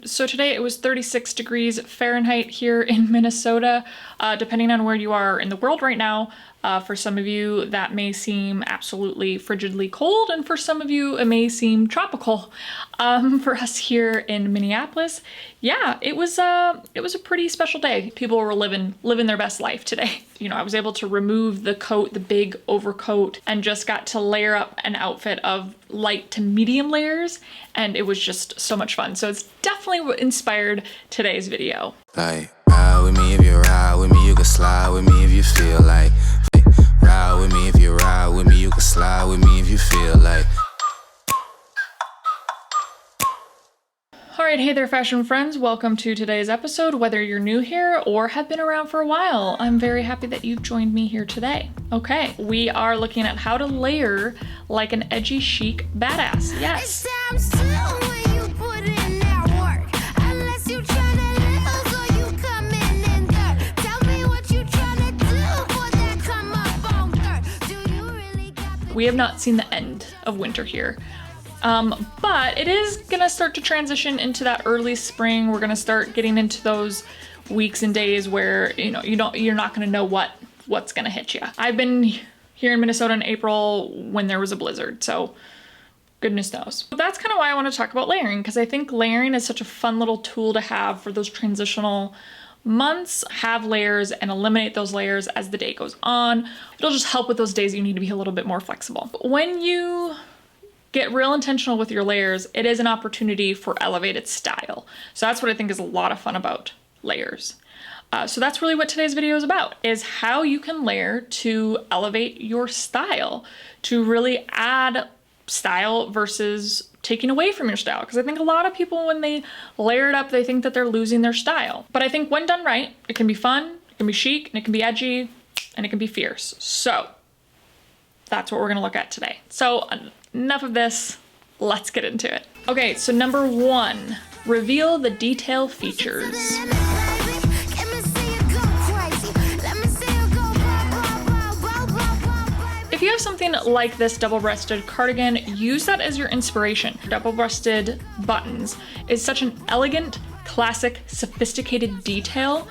So today it was 36 degrees Fahrenheit here in Minnesota. Depending on where you are in the world right now, for some of you that may seem absolutely frigidly cold, and for some of you it may seem tropical. For us here in Minneapolis, yeah, it was a pretty special day. People were living their best life today. You know, I was able to remove the coat, the big overcoat, and just got to layer up an outfit of light to medium layers, and it was just so much fun. So it's definitely what inspired today's video. Like, ride with me if you ride with me, you can slide with me if you feel like. Ride with me if you ride with me, you can slide with me if you feel like. All right, hey there fashion friends, welcome to today's episode. Whether you're new here or have been around for a while, I'm very happy that you've joined me here today. Okay, we are looking at how to layer like an edgy chic badass. Yes. We have not seen the end of winter here. But it is gonna start to transition into that early spring. We're gonna start getting into those weeks and days where you're not gonna know what's gonna hit you. I've been here in Minnesota in April when there was a blizzard, so goodness knows. But that's kind of why I want to talk about layering, because I think layering is such a fun little tool to have for those transitional months. Have layers and eliminate those layers as the day goes on. It'll just help with those days you need to be a little bit more flexible. But when you get real intentional with your layers, it is an opportunity for elevated style. So that's what I think is a lot of fun about layers. So that's really what today's video is about, is how you can layer to elevate your style, to really add style versus taking away from your style. Because I think a lot of people, when they layer it up, they think that they're losing their style. But I think when done right, it can be fun, it can be chic, and it can be edgy, and it can be fierce. So that's what we're gonna look at today. So enough of this, let's get into it. Okay, so number one, reveal the detail features. If you have something like this double-breasted cardigan, use that as your inspiration. Double-breasted buttons is such an elegant, classic, sophisticated detail,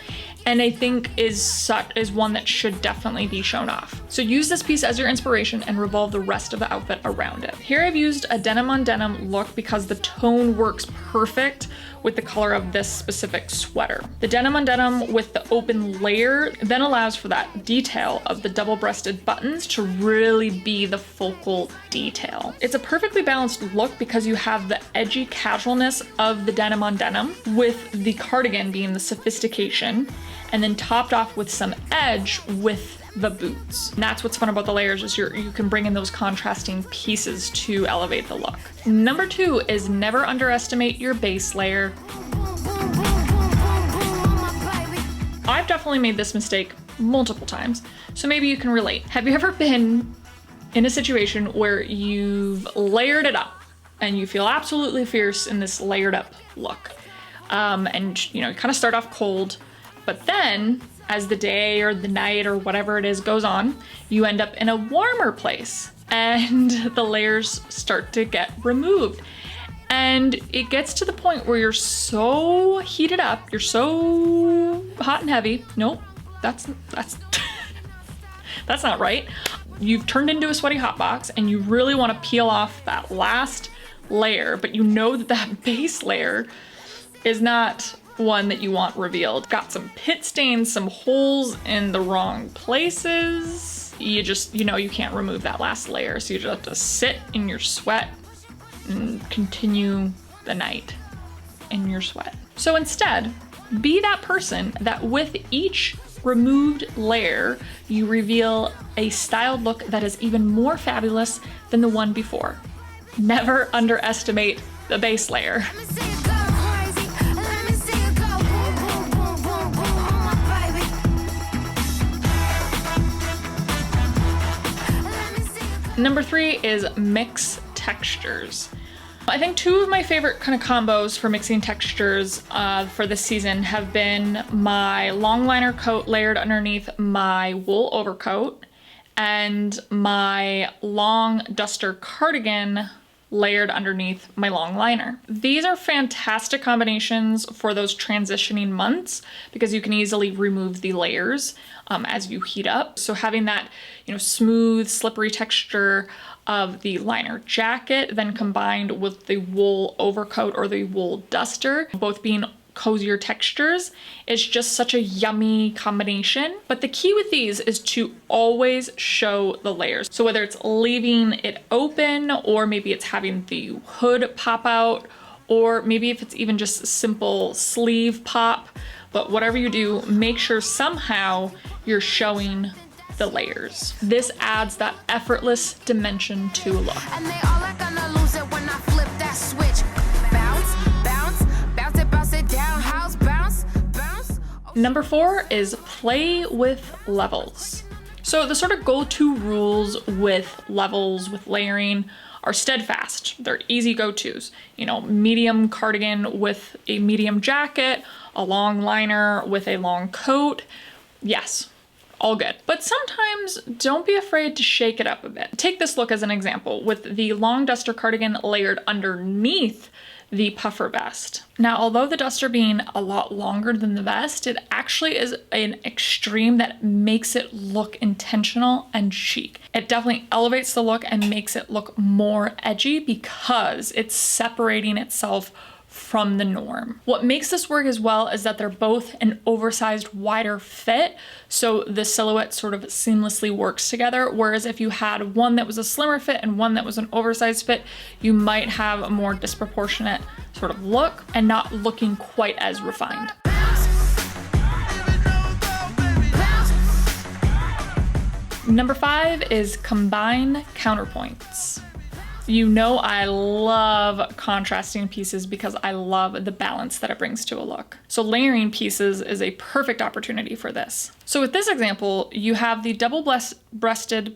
and I think is one that should definitely be shown off. So use this piece as your inspiration and revolve the rest of the outfit around it. Here I've used a denim on denim look because the tone works perfect with the color of this specific sweater. The denim on denim with the open layer then allows for that detail of the double-breasted buttons to really be the focal detail. It's a perfectly balanced look because you have the edgy casualness of the denim on denim with the cardigan being the sophistication, and then topped off with some edge with the boots. And that's what's fun about the layers, is you can bring in those contrasting pieces to elevate the look. Number two is never underestimate your base layer. I've definitely made this mistake multiple times, so maybe you can relate. Have you ever been in a situation where you've layered it up and you feel absolutely fierce in this layered up look? And you kind of start off cold, but then as the day or the night or whatever it is goes on, you end up in a warmer place and the layers start to get removed. And it gets to the point where you're so heated up, you're so hot and heavy. Nope, that's that's not right. You've turned into a sweaty hot box and you really want to peel off that last layer, but you know that base layer is not one that you want revealed. Got some pit stains, some holes in the wrong places. You just, you can't remove that last layer, so you just have to sit in your sweat and continue the night in your sweat. So instead, be that person that with each removed layer, you reveal a styled look that is even more fabulous than the one before. Never underestimate the base layer. Number three is mix textures. I think two of my favorite kind of combos for mixing textures for this season have been my long liner coat layered underneath my wool overcoat and my long duster cardigan layered underneath my long liner. These are fantastic combinations for those transitioning months because you can easily remove the layers as you heat up. So having that, you know, smooth, slippery texture of the liner jacket, then combined with the wool overcoat or the wool duster, both being cozier textures, is just such a yummy combination. But the key with these is to always show the layers. So whether it's leaving it open, or maybe it's having the hood pop out, or maybe if it's even just a simple sleeve pop, but whatever you do, make sure somehow you're showing the layers. This adds that effortless dimension to a look. And they all are gonna lose it when I flip that switch. Bounce, bounce, bounce it, bounce it down. House bounce, bounce. Number 4 is play with levels. So the sort of go-to rules with levels, with layering, are steadfast. They're easy go-tos. You know, medium cardigan with a medium jacket, a long liner with a long coat. Yes, all good. But sometimes don't be afraid to shake it up a bit. Take this look as an example with the long duster cardigan layered underneath the puffer vest. Now, although the duster being a lot longer than the vest, it actually is an extreme that makes it look intentional and chic. It definitely elevates the look and makes it look more edgy because it's separating itself from the norm. What makes this work as well is that they're both an oversized, wider fit, so the silhouette sort of seamlessly works together, whereas if you had one that was a slimmer fit and one that was an oversized fit, you might have a more disproportionate sort of look and not looking quite as refined. Number 5 is combine counterpoints. You know I love contrasting pieces because I love the balance that it brings to a look. So layering pieces is a perfect opportunity for this. So with this example, you have the double-breasted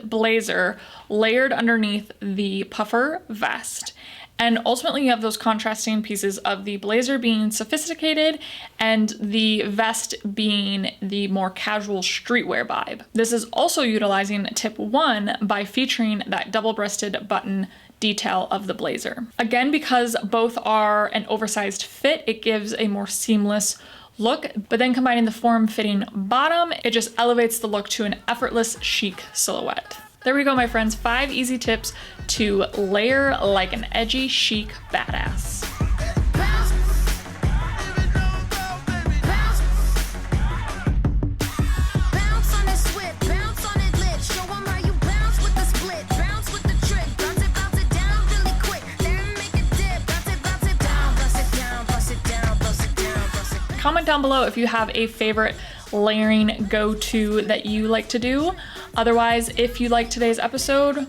blazer layered underneath the puffer vest. And ultimately you have those contrasting pieces of the blazer being sophisticated and the vest being the more casual streetwear vibe. This is also utilizing tip 1 by featuring that double-breasted button detail of the blazer. Again, because both are an oversized fit, it gives a more seamless look, but then combining the form-fitting bottom, it just elevates the look to an effortless, chic silhouette. There we go, my friends. 5 easy tips to layer like an edgy, chic badass. Comment down below if you have a favorite layering go-to that you like to do. Otherwise, if you like today's episode,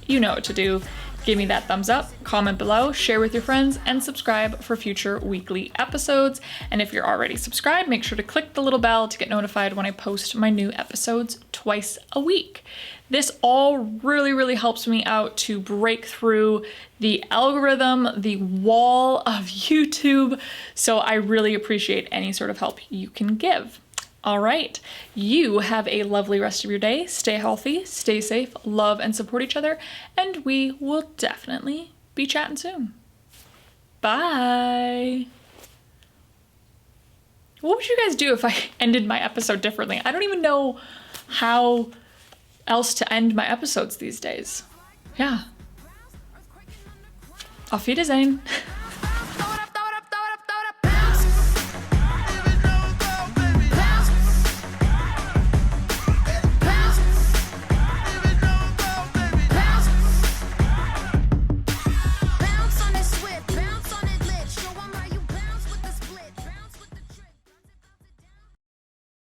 you know what to do. Give me that thumbs up, comment below, share with your friends, and subscribe for future weekly episodes. And if you're already subscribed, make sure to click the little bell to get notified when I post my new episodes twice a week. This all really helps me out to break through the algorithm, the wall of YouTube. So I really appreciate any sort of help you can give. All right, you have a lovely rest of your day. Stay healthy, stay safe, love and support each other, and we will definitely be chatting soon. Bye. What would you guys do if I ended my episode differently? I don't even know how else to end my episodes these days. Yeah. Auf Wiedersehen.